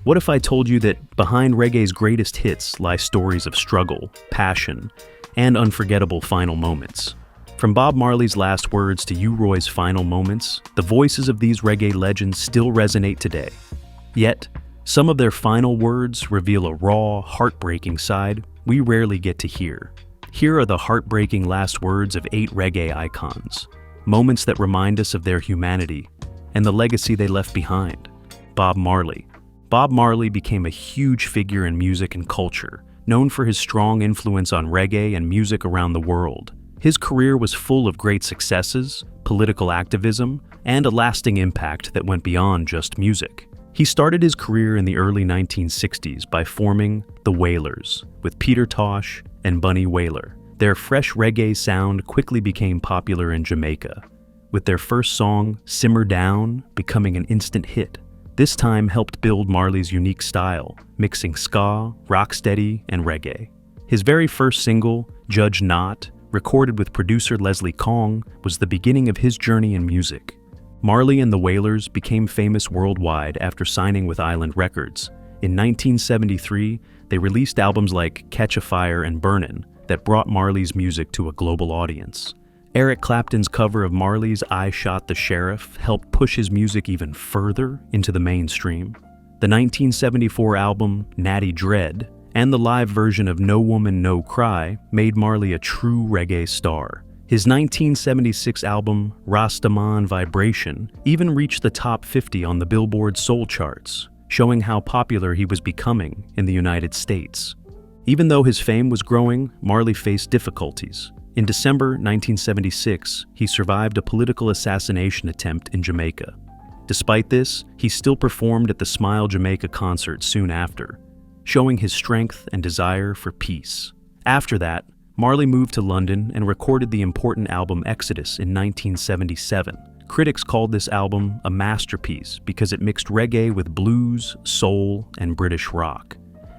What if I told you that behind reggae's greatest hits lie stories of struggle, passion, and unforgettable final moments? From Bob Marley's last words to Uroy's final moments, the voices of these reggae legends still resonate today. Yet, some of their final words reveal a raw, heartbreaking side we rarely get to hear. Here are the heartbreaking last words of 8 reggae icons, moments that remind us of their humanity and the legacy they left behind. Bob Marley. Bob Marley became a huge figure in music and culture, known for his strong influence on reggae and music around the world. His career was full of great successes, political activism, and a lasting impact that went beyond just music. He started his career in the early 1960s by forming the Wailers with Peter Tosh and Bunny Wailer. Their fresh reggae sound quickly became popular in Jamaica, with their first song, Simmer Down, becoming an instant hit. This time helped build Marley's unique style, mixing ska, rocksteady, and reggae. His very first single, Judge Not, recorded with producer Leslie Kong, was the beginning of his journey in music. Marley and the Wailers became famous worldwide after signing with Island Records. In 1973, they released albums like Catch a Fire and Burnin' that brought Marley's music to a global audience. Eric Clapton's cover of Marley's I Shot the Sheriff helped push his music even further into the mainstream. The 1974 album Natty Dread and the live version of No Woman No Cry made Marley a true reggae star. His 1976 album, Rastaman Vibration, even reached the top 50 on the Billboard Soul charts, showing how popular he was becoming in the United States. Even though his fame was growing, Marley faced difficulties. In December 1976, he survived a political assassination attempt in Jamaica. Despite this, he still performed at the Smile Jamaica concert soon after, showing his strength and desire for peace. After that, Marley moved to London and recorded the important album Exodus in 1977. Critics called this album a masterpiece because it mixed reggae with blues, soul, and British rock.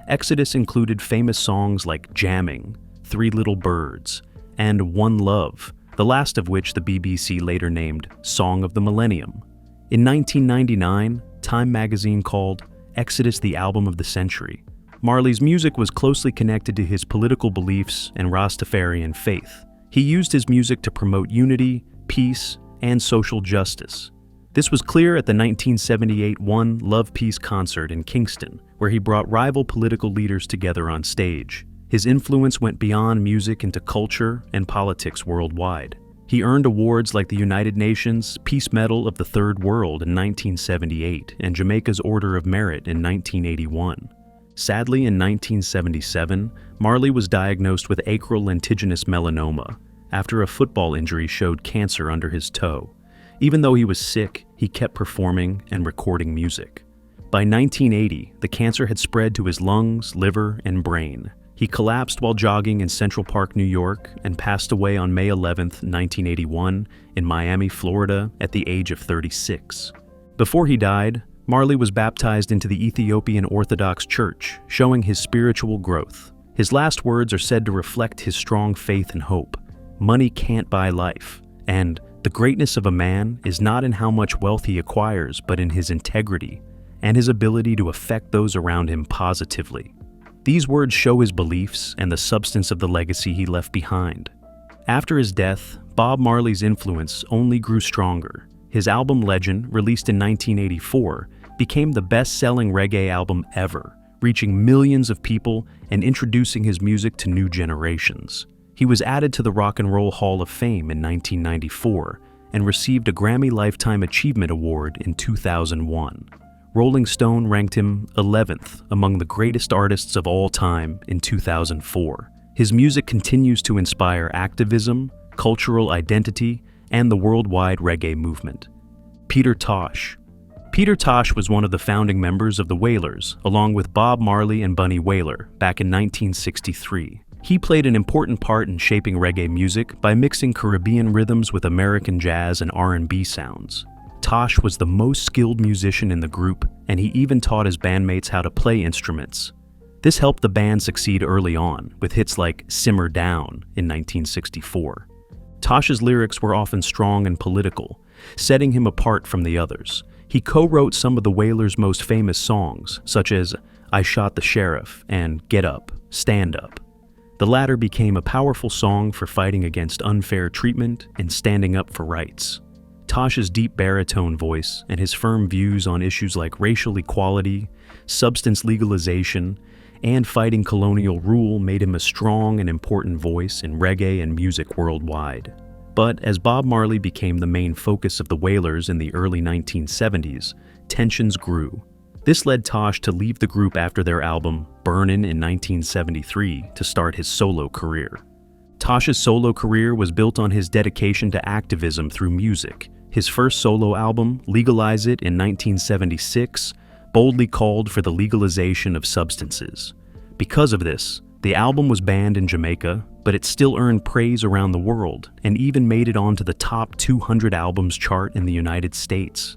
Exodus included famous songs like Jamming, Three Little Birds, and One Love, the last of which the BBC later named Song of the Millennium. In 1999, Time magazine called Exodus the album of the century. Marley's music was closely connected to his political beliefs and Rastafarian faith. He used his music to promote unity, peace, and social justice. This was clear at the 1978 One Love Peace concert in Kingston, where he brought rival political leaders together on stage. His influence went beyond music into culture and politics worldwide. He earned awards like the United Nations Peace Medal of the Third World in 1978 and Jamaica's Order of Merit in 1981. Sadly, in 1977, Marley was diagnosed with acral lentiginous melanoma after a football injury showed cancer under his toe. Even though he was sick, he kept performing and recording music. By 1980, the cancer had spread to his lungs, liver, and brain. He collapsed while jogging in Central Park, New York, and passed away on May 11, 1981, in Miami, Florida, at the age of 36. Before he died, Marley was baptized into the Ethiopian Orthodox Church, showing his spiritual growth. His last words are said to reflect his strong faith and hope. Money can't buy life, and the greatness of a man is not in how much wealth he acquires, but in his integrity and his ability to affect those around him positively. These words show his beliefs and the substance of the legacy he left behind. After his death, Bob Marley's influence only grew stronger. His album Legend, released in 1984, became the best-selling reggae album ever, reaching millions of people and introducing his music to new generations. He was added to the Rock and Roll Hall of Fame in 1994 and received a Grammy Lifetime Achievement Award in 2001. Rolling Stone ranked him 11th among the greatest artists of all time in 2004. His music continues to inspire activism, cultural identity, and the worldwide reggae movement. Peter Tosh. Peter Tosh was one of the founding members of the Wailers, along with Bob Marley and Bunny Wailer, back in 1963. He played an important part in shaping reggae music by mixing Caribbean rhythms with American jazz and R&B sounds. Tosh was the most skilled musician in the group, and he even taught his bandmates how to play instruments. This helped the band succeed early on, with hits like Simmer Down in 1964. Tosh's lyrics were often strong and political, setting him apart from the others. He co-wrote some of the Wailers' most famous songs, such as I Shot the Sheriff and Get Up, Stand Up. The latter became a powerful song for fighting against unfair treatment and standing up for rights. Tosh's deep baritone voice and his firm views on issues like racial equality, substance legalization, and fighting colonial rule made him a strong and important voice in reggae and music worldwide. But as Bob Marley became the main focus of the Wailers in the early 1970s, tensions grew. This led Tosh to leave the group after their album Burnin' in 1973 to start his solo career. Tosh's solo career was built on his dedication to activism through music. His first solo album, Legalize It in 1976, boldly called for the legalization of substances. Because of this, the album was banned in Jamaica, but it still earned praise around the world and even made it onto the top 200 albums chart in the United States.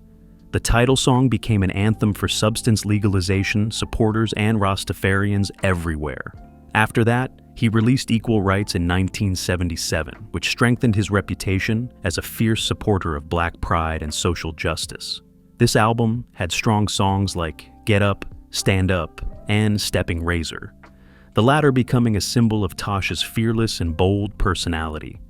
The title song became an anthem for substance legalization supporters and Rastafarians everywhere. After that, he released Equal Rights in 1977, which strengthened his reputation as a fierce supporter of black pride and social justice. This album had strong songs like Get Up, Stand Up, and Stepping Razor, the latter becoming a symbol of Tosh's fearless and bold personality.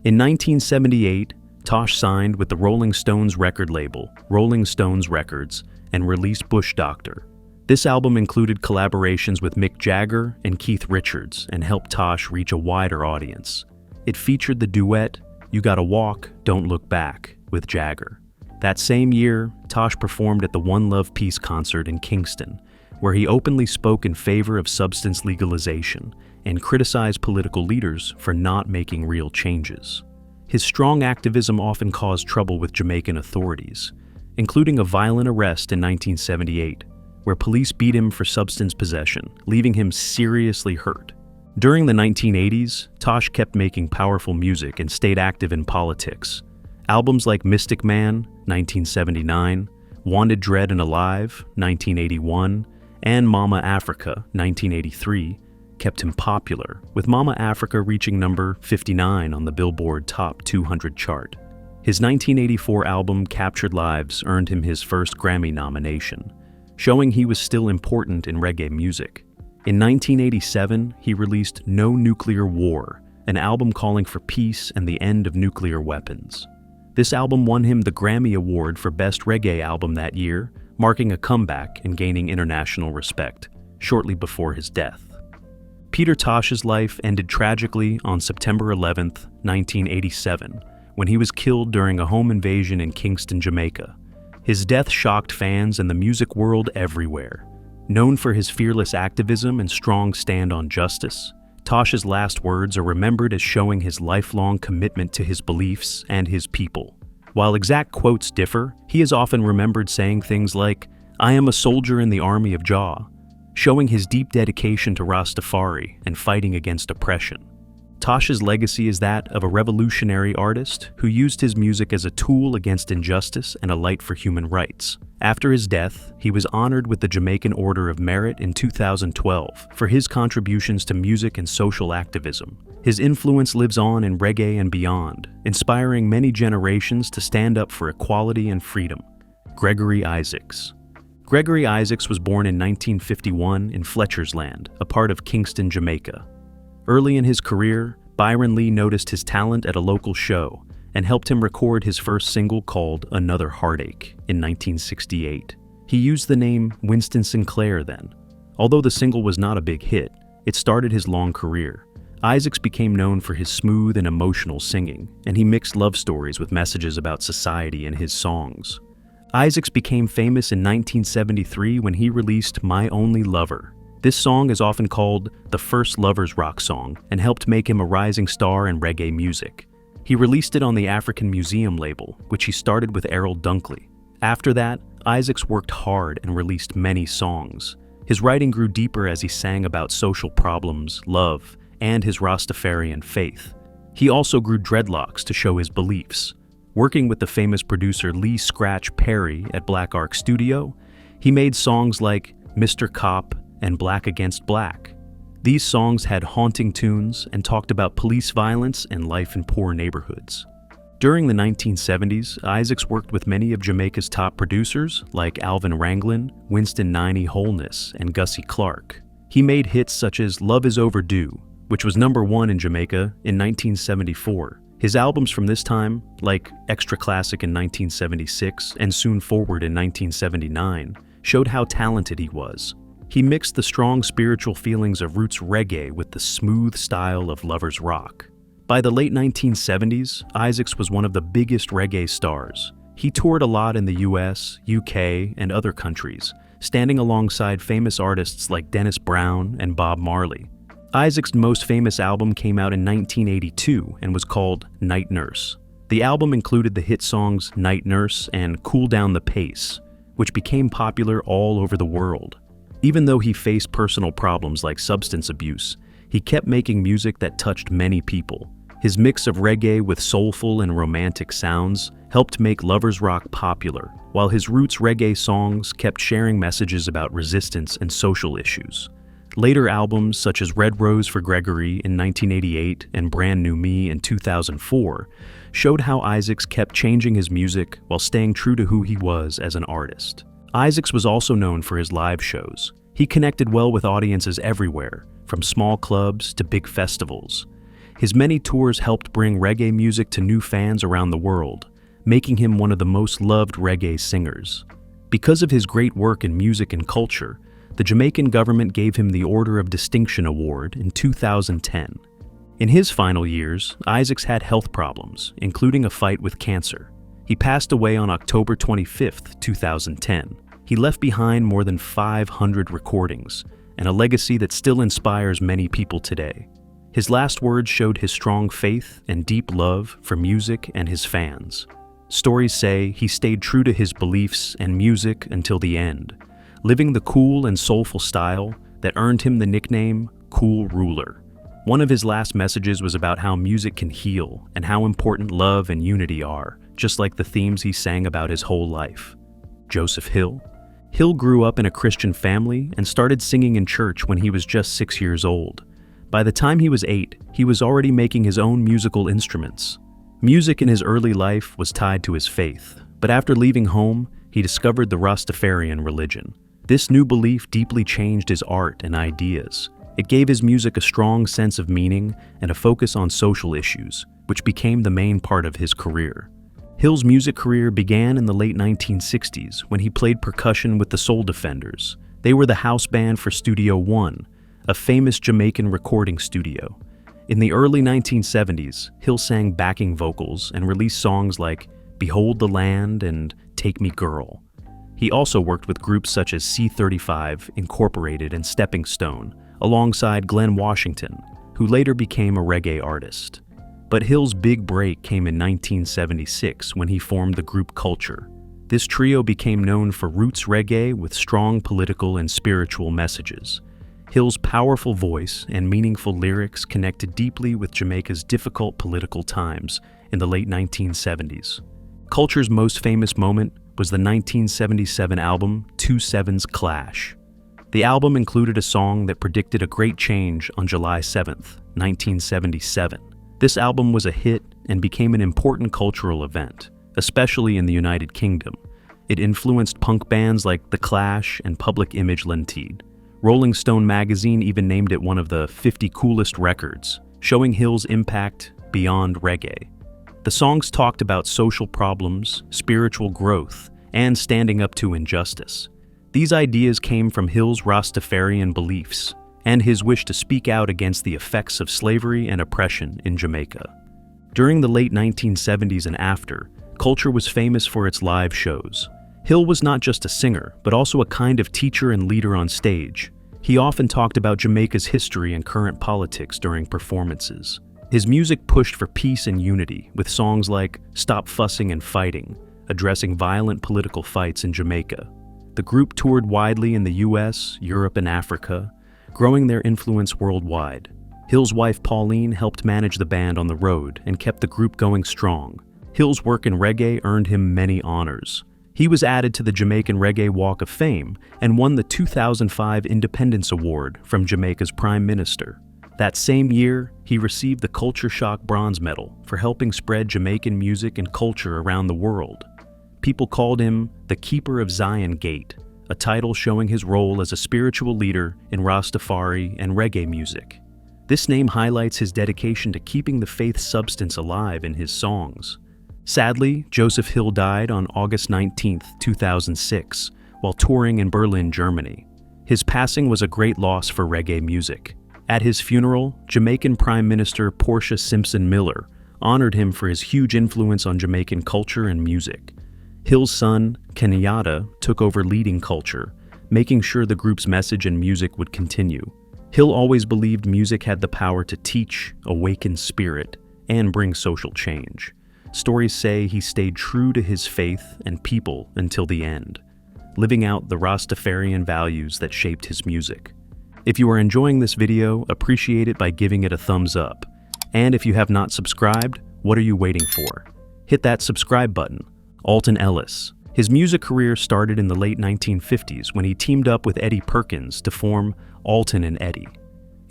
In 1978, Tosh signed with the Rolling Stones record label, Rolling Stones Records, and released Bush Doctor. This album included collaborations with Mick Jagger and Keith Richards and helped Tosh reach a wider audience. It featured the duet You Gotta Walk, Don't Look Back with Jagger. That same year, Tosh performed at the One Love Peace concert in Kingston, where he openly spoke in favor of substance legalization and criticized political leaders for not making real changes. His strong activism often caused trouble with Jamaican authorities, including a violent arrest in 1978, where police beat him for substance possession, leaving him seriously hurt. During the 1980s, Tosh kept making powerful music and stayed active in politics. Albums like Mystic Man, 1979, Wanted Dead and Alive, 1981, and Mama Africa, 1983, kept him popular, with Mama Africa reaching number 59 on the Billboard Top 200 chart. His 1984 album Captured Lives earned him his first Grammy nomination, showing he was still important in reggae music. In 1987, he released No Nuclear War, an album calling for peace and the end of nuclear weapons. This album won him the Grammy Award for Best Reggae Album that year, marking a comeback and gaining international respect, shortly before his death. Peter Tosh's life ended tragically on September 11, 1987, when he was killed during a home invasion in Kingston, Jamaica. His death shocked fans and the music world everywhere. Known for his fearless activism and strong stand on justice, Tosh's last words are remembered as showing his lifelong commitment to his beliefs and his people. While exact quotes differ, he is often remembered saying things like, "I am a soldier in the army of Jah," showing his deep dedication to Rastafari and fighting against oppression. Tosh's legacy is that of a revolutionary artist who used his music as a tool against injustice and a light for human rights. After his death, he was honored with the Jamaican Order of Merit in 2012 for his contributions to music and social activism. His influence lives on in reggae and beyond, inspiring many generations to stand up for equality and freedom. Gregory Isaacs. Gregory Isaacs was born in 1951 in Fletcher's Land, a part of Kingston, Jamaica. Early in his career, Byron Lee noticed his talent at a local show and helped him record his first single called Another Heartache in 1968. He used the name Winston Sinclair then. Although the single was not a big hit, it started his long career. Isaacs became known for his smooth and emotional singing, and he mixed love stories with messages about society in his songs. Isaacs became famous in 1973 when he released My Only Lover. This song is often called the first lovers rock song and helped make him a rising star in reggae music. He released it on the African Museum label, which he started with Errol Dunkley. After that, Isaacs worked hard and released many songs. His writing grew deeper as he sang about social problems, love, and his Rastafarian faith. He also grew dreadlocks to show his beliefs. Working with the famous producer Lee Scratch Perry at Black Ark Studio, he made songs like Mr. Cop and Black Against Black. These songs had haunting tunes and talked about police violence and life in poor neighborhoods. During the 1970s, Isaacs worked with many of Jamaica's top producers like Alvin Ranglin, Winston "Niney" Holness, and Gussie Clarke. He made hits such as Love Is Overdue, which was #1 in Jamaica in 1974. His albums from this time, like Extra Classic in 1976 and Soon Forward in 1979, showed how talented he was. He mixed the strong spiritual feelings of roots reggae with the smooth style of lovers rock. By the late 1970s, Isaacs was one of the biggest reggae stars. He toured a lot in the US, UK, and other countries, standing alongside famous artists like Dennis Brown and Bob Marley. Isaacs' most famous album came out in 1982 and was called Night Nurse. The album included the hit songs Night Nurse and Cool Down the Pace, which became popular all over the world. Even though he faced personal problems like substance abuse, he kept making music that touched many people. His mix of reggae with soulful and romantic sounds helped make lovers rock popular, while his roots reggae songs kept sharing messages about resistance and social issues. Later albums such as Red Rose for Gregory in 1988 and Brand New Me in 2004 showed how Isaacs kept changing his music while staying true to who he was as an artist. Isaacs was also known for his live shows. He connected well with audiences everywhere, from small clubs to big festivals. His many tours helped bring reggae music to new fans around the world, making him one of the most loved reggae singers. Because of his great work in music and culture, the Jamaican government gave him the Order of Distinction Award in 2010. In his final years, Isaacs had health problems, including a fight with cancer. He passed away on October 25, 2010. He left behind more than 500 recordings and a legacy that still inspires many people today. His last words showed his strong faith and deep love for music and his fans. Stories say he stayed true to his beliefs and music until the end, living the cool and soulful style that earned him the nickname Cool Ruler. One of his last messages was about how music can heal and how important love and unity are, just like the themes he sang about his whole life. Joseph Hill. Hill grew up in a Christian family and started singing in church when he was just 6 years old. By the time he was 8, he was already making his own musical instruments. Music in his early life was tied to his faith, but after leaving home, he discovered the Rastafarian religion. This new belief deeply changed his art and ideas. It gave his music a strong sense of meaning and a focus on social issues, which became the main part of his career. Hill's music career began in the late 1960s when he played percussion with the Soul Defenders. They were the house band for Studio One, a famous Jamaican recording studio. In the early 1970s, Hill sang backing vocals and released songs like Behold the Land and Take Me Girl. He also worked with groups such as C35, Incorporated, and Stepping Stone, alongside Glenn Washington, who later became a reggae artist. But Hill's big break came in 1976 when he formed the group Culture. This trio became known for roots reggae with strong political and spiritual messages. Hill's powerful voice and meaningful lyrics connected deeply with Jamaica's difficult political times in the late 1970s. Culture's most famous moment was the 1977 album 2-7's Clash. The album included a song that predicted a great change on July 7, 1977. This album was a hit and became an important cultural event, especially in the United Kingdom. It influenced punk bands like The Clash and Public Image Limited. Rolling Stone magazine even named it one of the 50 coolest records, showing Hill's impact beyond reggae. The songs talked about social problems, spiritual growth, and standing up to injustice. These ideas came from Hill's Rastafarian beliefs and his wish to speak out against the effects of slavery and oppression in Jamaica. During the late 1970s and after, Culture was famous for its live shows. Hill was not just a singer, but also a kind of teacher and leader on stage. He often talked about Jamaica's history and current politics during performances. His music pushed for peace and unity, with songs like Stop Fussing and Fighting, addressing violent political fights in Jamaica. The group toured widely in the US, Europe, and Africa, growing their influence worldwide. Hill's wife Pauline helped manage the band on the road and kept the group going strong. Hill's work in reggae earned him many honors. He was added to the Jamaican Reggae Walk of Fame and won the 2005 Independence Award from Jamaica's Prime Minister. That same year, he received the Culture Shock Bronze Medal for helping spread Jamaican music and culture around the world. People called him the Keeper of Zion Gate, a title showing his role as a spiritual leader in Rastafari and reggae music. This name highlights his dedication to keeping the faith substance alive in his songs. Sadly, Joseph Hill died on August 19, 2006, while touring in Berlin, Germany. His passing was a great loss for reggae music. At his funeral, Jamaican Prime Minister Portia Simpson Miller honored him for his huge influence on Jamaican culture and music. Hill's son, Kenyatta, took over leading culture, making sure the group's message and music would continue. Hill always believed music had the power to teach, awaken spirit, and bring social change. Stories say he stayed true to his faith and people until the end, living out the Rastafarian values that shaped his music. If you are enjoying this video, appreciate it by giving it a thumbs up. And if you have not subscribed, what are you waiting for? Hit that subscribe button. Alton Ellis. His music career started in the late 1950s when he teamed up with Eddie Perkins to form Alton and Eddie.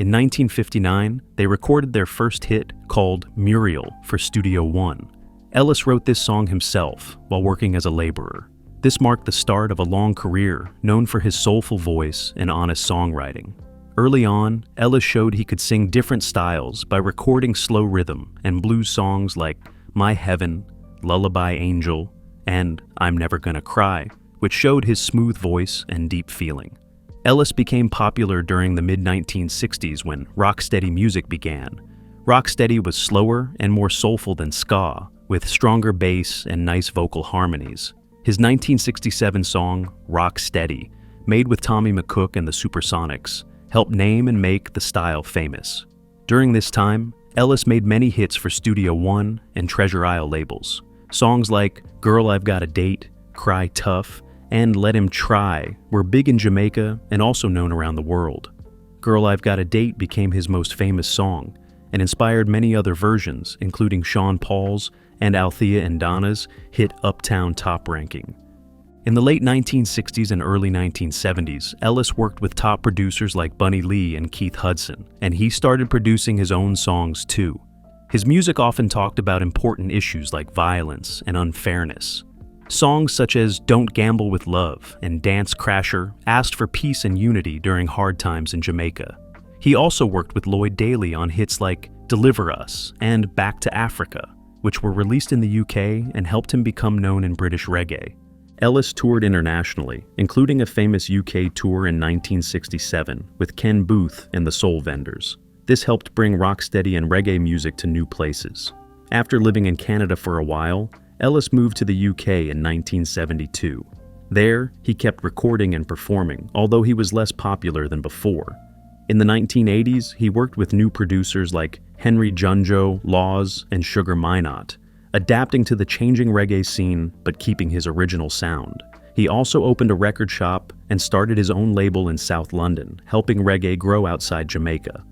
In 1959, they recorded their first hit called Muriel for Studio One. Ellis wrote this song himself while working as a laborer. This marked the start of a long career known for his soulful voice and honest songwriting. Early on, Ellis showed he could sing different styles by recording slow rhythm and blues songs like My Heaven, Lullaby Angel, and I'm Never Gonna Cry, which showed his smooth voice and deep feeling. Ellis became popular during the mid-1960s when rocksteady music began. Rocksteady was slower and more soulful than ska, with stronger bass and nice vocal harmonies. His 1967 song, Rock Steady, made with Tommy McCook and the Supersonics, helped name and make the style famous. During this time, Ellis made many hits for Studio One and Treasure Isle labels. Songs like Girl I've Got a Date, Cry Tough, and Let Him Try were big in Jamaica and also known around the world. Girl I've Got a Date became his most famous song and inspired many other versions, including Sean Paul's and Althea and Donna's hit Uptown Top ranking. In the late 1960s and early 1970s, Ellis worked with top producers like Bunny Lee and Keith Hudson, and he started producing his own songs too. His music often talked about important issues like violence and unfairness. Songs such as Don't Gamble with Love and Dance Crasher asked for peace and unity during hard times in Jamaica. He also worked with Lloyd Daly on hits like Deliver Us and Back to Africa, which were released in the UK and helped him become known in British reggae. Ellis toured internationally, including a famous UK tour in 1967 with Ken Booth and the Soul Vendors. This helped bring rocksteady and reggae music to new places. After living in Canada for a while, Ellis moved to the UK in 1972. There, he kept recording and performing, although he was less popular than before. In the 1980s, he worked with new producers like Henry Junjo, Laws, and Sugar Minot, adapting to the changing reggae scene but keeping his original sound. He also opened a record shop and started his own label in South London, helping reggae grow outside Jamaica.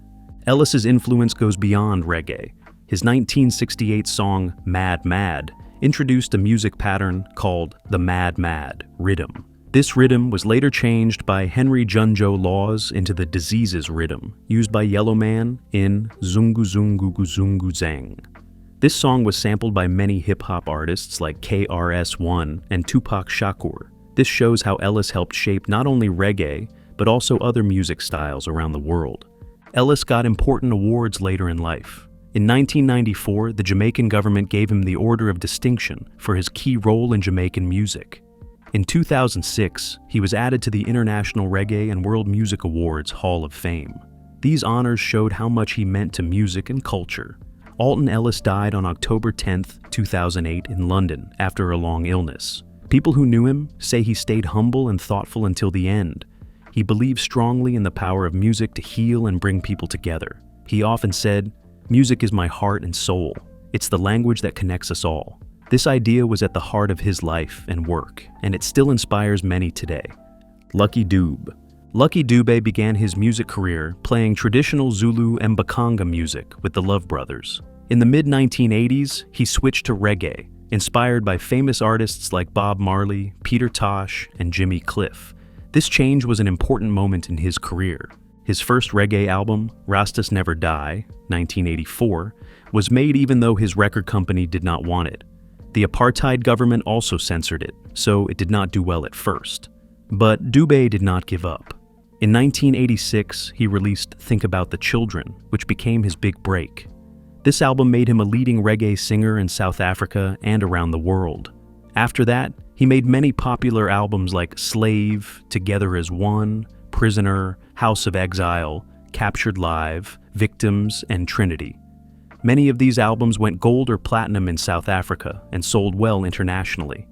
Ellis's influence goes beyond reggae. His 1968 song Mad Mad introduced a music pattern called the Mad Mad rhythm. This rhythm was later changed by Henry Junjo Laws into the Diseases rhythm, used by Yellowman in Zungu Zungu Zungu Zang. This song was sampled by many hip-hop artists like KRS-One and Tupac Shakur. This shows how Ellis helped shape not only reggae, but also other music styles around the world. Ellis got important awards later in life. In 1994, the Jamaican government gave him the Order of Distinction for his key role in Jamaican music. In 2006, he was added to the International Reggae and World Music Awards Hall of Fame. These honors showed how much he meant to music and culture. Alton Ellis died on October 10, 2008 in London after a long illness. People who knew him say he stayed humble and thoughtful until the end. He believed strongly in the power of music to heal and bring people together. He often said, "Music is my heart and soul. It's the language that connects us all." This idea was at the heart of his life and work, and it still inspires many today. Lucky Dube. Lucky Dube began his music career playing traditional Zulu and Mbaqanga music with the Love Brothers. In the mid-1980s, he switched to reggae, inspired by famous artists like Bob Marley, Peter Tosh, and Jimmy Cliff. This change was an important moment in his career. His first reggae album, Rastas Never Die, 1984, was made even though his record company did not want it. The apartheid government also censored it, so it did not do well at first. But Dube did not give up. In 1986, he released Think About the Children, which became his big break. This album made him a leading reggae singer in South Africa and around the world. After that, he made many popular albums like Slave, Together as One, Prisoner, House of Exile, Captured Live, Victims, and Trinity. Many of these albums went gold or platinum in South Africa and sold well internationally.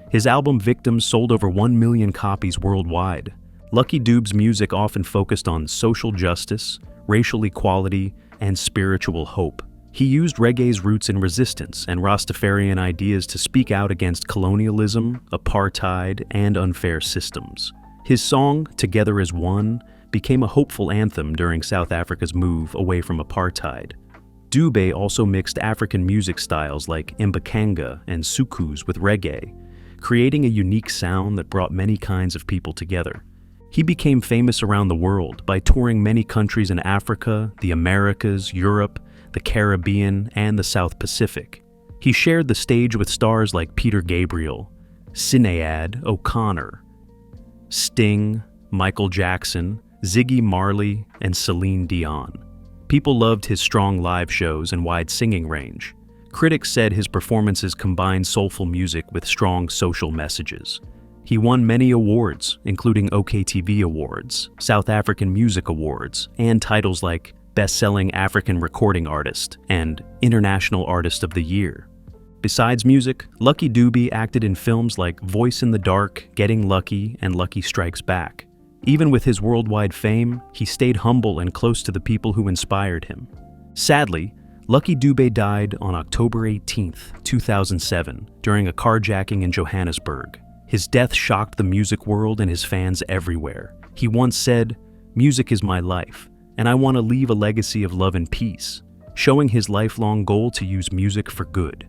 His album Victims sold over 1 million copies worldwide. Lucky Dube's music often focused on social justice, racial equality, and spiritual hope. He used reggae's roots in resistance and Rastafarian ideas to speak out against colonialism, apartheid, and unfair systems. His song, Together as One, became a hopeful anthem during South Africa's move away from apartheid. Dube also mixed African music styles like Mbakanga and Soukous with reggae, creating a unique sound that brought many kinds of people together. He became famous around the world by touring many countries in Africa, the Americas, Europe, the Caribbean, and the South Pacific. He shared the stage with stars like Peter Gabriel, Sinead O'Connor, Sting, Michael Jackson, Ziggy Marley, and Celine Dion. People loved his strong live shows and wide singing range. Critics said his performances combined soulful music with strong social messages. He won many awards, including OKTV Awards, South African Music Awards, and titles like Best-Selling African Recording Artist and International Artist of the Year. Besides music, Lucky Dube acted in films like Voice in the Dark, Getting Lucky, and Lucky Strikes Back. Even with his worldwide fame, he stayed humble and close to the people who inspired him. Sadly, Lucky Dube died on October 18, 2007, during a carjacking in Johannesburg. His death shocked the music world and his fans everywhere. He once said, "Music is my life, and I want to leave a legacy of love and peace," showing his lifelong goal to use music for good.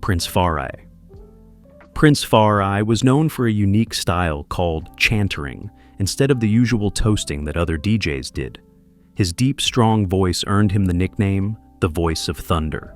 Prince Farry. Prince Farry was known for a unique style called chantering, instead of the usual toasting that other DJs did. His deep, strong voice earned him the nickname, the Voice of Thunder.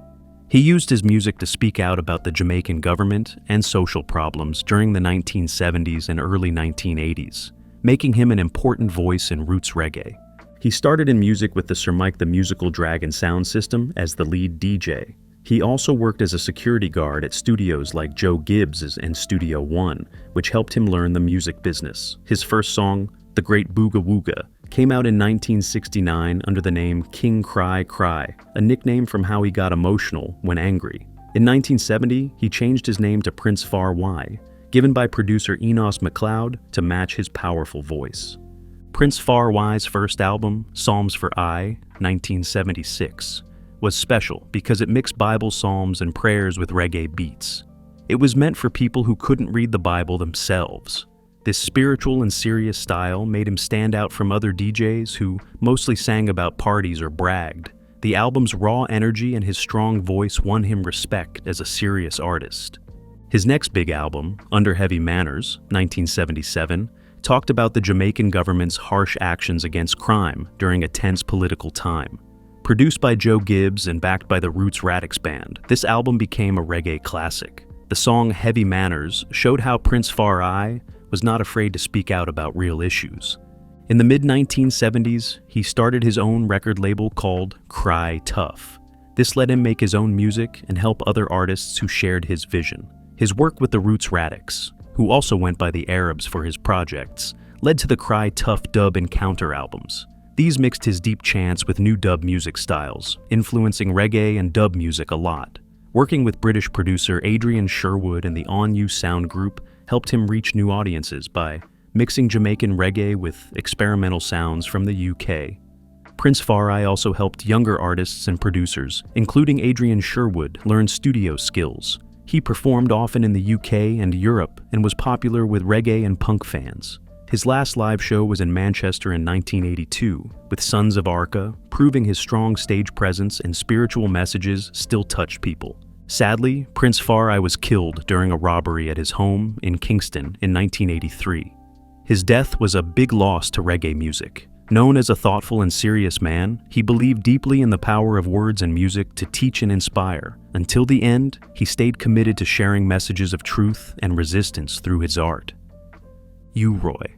He used his music to speak out about the Jamaican government and social problems during the 1970s and early 1980s, making him an important voice in roots reggae. He started in music with the Sir Mike the Musical Dragon sound system as the lead DJ. He also worked as a security guard at studios like Joe Gibbs and Studio One, which helped him learn the music business. His first song, The Great Booga Wooga, came out in 1969 under the name King Cry Cry, a nickname from how he got emotional when angry. In 1970, he changed his name to Prince Farry, given by producer Enos McLeod to match his powerful voice. Prince Farry's first album, Psalms for I, 1976, was special because it mixed Bible psalms and prayers with reggae beats. It was meant for people who couldn't read the Bible themselves. This spiritual and serious style made him stand out from other DJs who mostly sang about parties or bragged. The album's raw energy and his strong voice won him respect as a serious artist. His next big album, Under Heavy Manners, 1977, talked about the Jamaican government's harsh actions against crime during a tense political time. Produced by Joe Gibbs and backed by the Roots Radics Band, this album became a reggae classic. The song Heavy Manners showed how Prince Farry was not afraid to speak out about real issues. In the mid-1970s, he started his own record label called Cry Tough. This let him make his own music and help other artists who shared his vision. His work with the Roots Radics, who also went by the Arabs for his projects, led to the Cry Tough Dub Encounter albums. These mixed his deep chants with new dub music styles, influencing reggae and dub music a lot. Working with British producer Adrian Sherwood and the On You Sound Group helped him reach new audiences by mixing Jamaican reggae with experimental sounds from the UK. Prince Farry also helped younger artists and producers, including Adrian Sherwood, learn studio skills. He performed often in the UK and Europe and was popular with reggae and punk fans. His last live show was in Manchester in 1982, with Sons of Arca, proving his strong stage presence and spiritual messages still touched people. Sadly, Prince Farry was killed during a robbery at his home in Kingston in 1983. His death was a big loss to reggae music, Known as a thoughtful and serious man, he believed deeply in the power of words and music to teach and inspire. Until the end, he stayed committed to sharing messages of truth and resistance through his art. Uroy.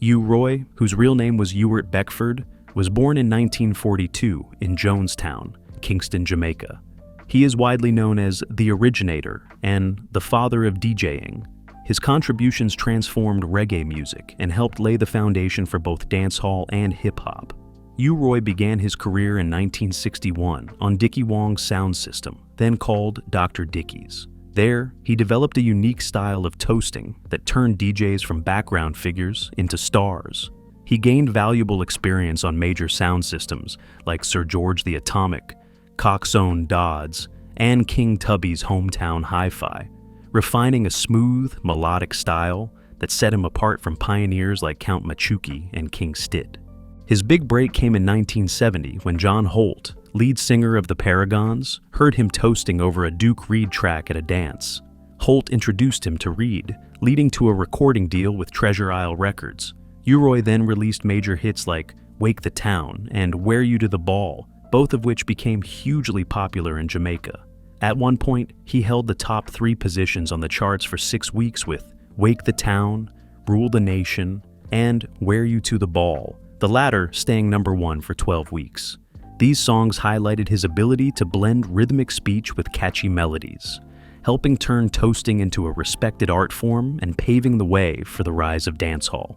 Uroy, whose real name was Ewart Beckford, was born in 1942 in Jonestown, Kingston, Jamaica. He is widely known as the originator and the father of DJing. His contributions transformed reggae music and helped lay the foundation for both dancehall and hip-hop. Uroy began his career in 1961 on Dickie Wong's sound system, then called Dr. Dickie's. There, he developed a unique style of toasting that turned DJs from background figures into stars. He gained valuable experience on major sound systems like Sir George the Atomic, Coxsone Dodds, and King Tubby's Hometown Hi-Fi, refining a smooth, melodic style that set him apart from pioneers like Count Machuki and King Stitt. His big break came in 1970 when John Holt, lead singer of the Paragons, heard him toasting over a Duke Reed track at a dance. Holt introduced him to Reed, leading to a recording deal with Treasure Isle Records. Uroy then released major hits like Wake the Town and Wear You to the Ball, both of which became hugely popular in Jamaica. At one point, he held the top 3 positions on the charts for 6 weeks with Wake the Town, Rule the Nation, and Wear You to the Ball, the latter staying number 1 for 12 weeks. These songs highlighted his ability to blend rhythmic speech with catchy melodies, helping turn toasting into a respected art form and paving the way for the rise of dancehall.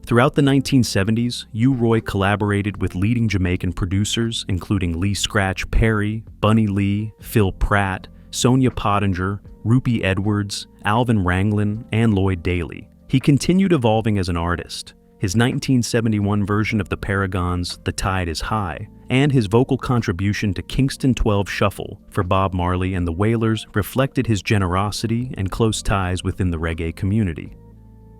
Throughout the 1970s, Uroy collaborated with leading Jamaican producers including Lee Scratch Perry, Bunny Lee, Phil Pratt, Sonia Pottinger, Rupee Edwards, Alvin Ranglin, and Lloyd Daly. He continued evolving as an artist. His 1971 version of the Paragons' The Tide is High, and his vocal contribution to Kingston 12 Shuffle for Bob Marley and the Wailers reflected his generosity and close ties within the reggae community.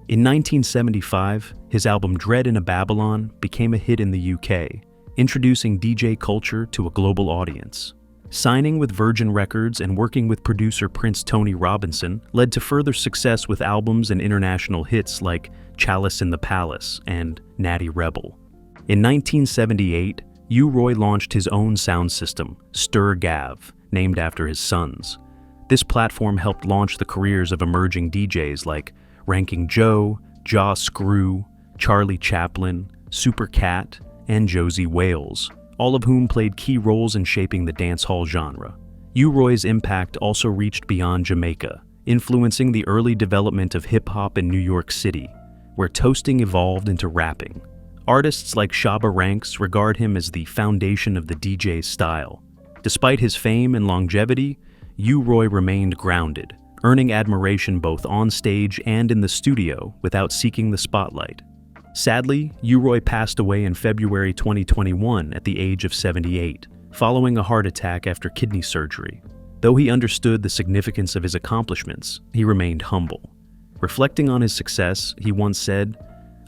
In 1975, his album Dread in a Babylon became a hit in the UK, introducing DJ culture to a global audience. Signing with Virgin Records and working with producer Prince Tony Robinson led to further success with albums and international hits like Chalice in the Palace and Natty Rebel. In 1978, Uroy launched his own sound system, Stir Gav, named after his sons. This platform helped launch the careers of emerging DJs like Ranking Joe, Jaw Screw, Charlie Chaplin, Super Cat, and Josie Wales, all of whom played key roles in shaping the dancehall genre. Uroy's impact also reached beyond Jamaica, influencing the early development of hip-hop in New York City, where toasting evolved into rapping. Artists like Shabba Ranks regard him as the foundation of the DJ's style. Despite his fame and longevity, Uroy remained grounded, earning admiration both on stage and in the studio without seeking the spotlight. Sadly, Uroy passed away in February 2021 at the age of 78, following a heart attack after kidney surgery. Though he understood the significance of his accomplishments, he remained humble. Reflecting on his success, he once said,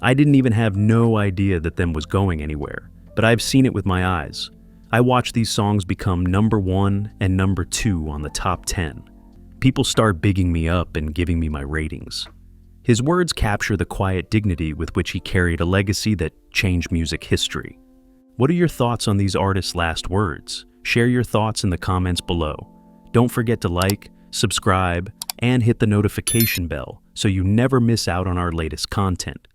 "I didn't even have no idea that them was going anywhere, but I've seen it with my eyes. I watched these songs become number 1 and number 2 on the top 10. People start bigging me up and giving me my ratings." His words capture the quiet dignity with which he carried a legacy that changed music history. What are your thoughts on these artists' last words? Share your thoughts in the comments below. Don't forget to like, subscribe, and hit the notification bell so you never miss out on our latest content.